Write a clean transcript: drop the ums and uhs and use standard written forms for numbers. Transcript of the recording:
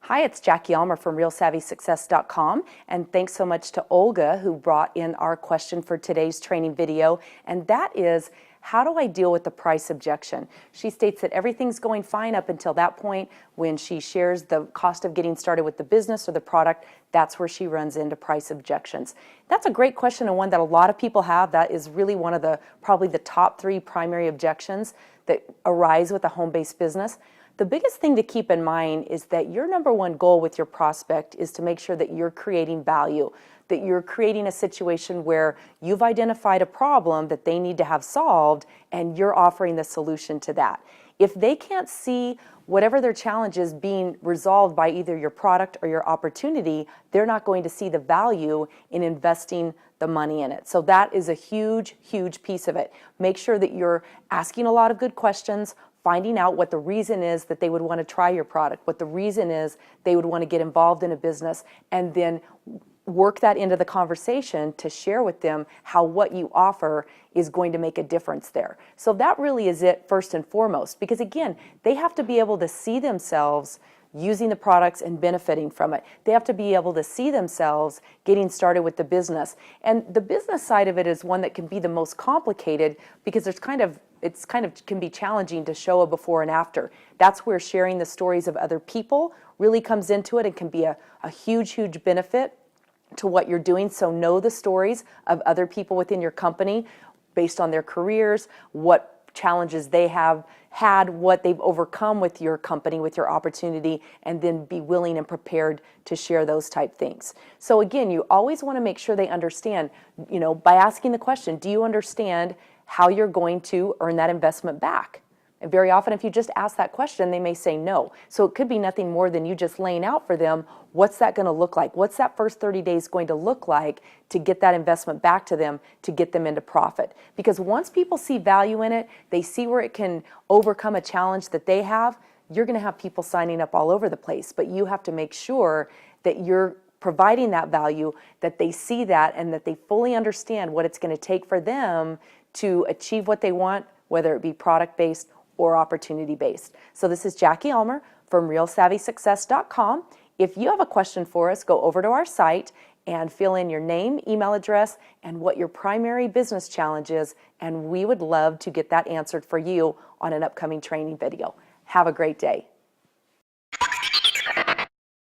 Hi, it's Jackie Almer from RealSavvySuccess.com, and thanks so much to Olga who brought in our question for today's training video, and that is, how do I deal with the price objection? She states that everything's going fine up until that point. When she shares the cost of getting started with the business or the product, that's where she runs into price objections. That's a great question and one that a lot of people have. That is really one of probably the top 3 primary objections that arise with a home-based business. The biggest thing to keep in mind is that your number one goal with your prospect is to make sure that you're creating value, that you're creating a situation where you've identified a problem that they need to have solved and you're offering the solution to that. If they can't see whatever their challenge is being resolved by either your product or your opportunity, they're not going to see the value in investing the money in it. So that is a huge, huge piece of it. Make sure that you're asking a lot of good questions, finding out what the reason is that they would want to try your product, what the reason is they would want to get involved in a business, and then work that into the conversation to share with them how what you offer is going to make a difference there. So that really is it first and foremost, because again, they have to be able to see themselves using the products and benefiting from it. They have to be able to see themselves getting started with the business. And the business side of it is one that can be the most complicated because it's kind of can be challenging to show a before and after. That's where sharing the stories of other people really comes into it and can be a huge, huge benefit to what you're doing. So know the stories of other people within your company based on their careers, what challenges they have had, what they've overcome with your company, with your opportunity, and then be willing and prepared to share those type things. So again, you always want to make sure they understand, by asking the question, do you understand how you're going to earn that investment back? And very often, if you just ask that question, they may say no. So it could be nothing more than you just laying out for them, what's that going to look like? What's that first 30 days going to look like to get that investment back to them, to get them into profit? Because once people see value in it, they see where it can overcome a challenge that they have, you're going to have people signing up all over the place. But you have to make sure that you're providing that value, that they see that, and that they fully understand what it's going to take for them to achieve what they want, whether it be product-based or opportunity-based. So this is Jackie Almer from RealSavvySuccess.com. If you have a question for us, go over to our site and fill in your name, email address, and what your primary business challenge is, and we would love to get that answered for you on an upcoming training video. Have a great day.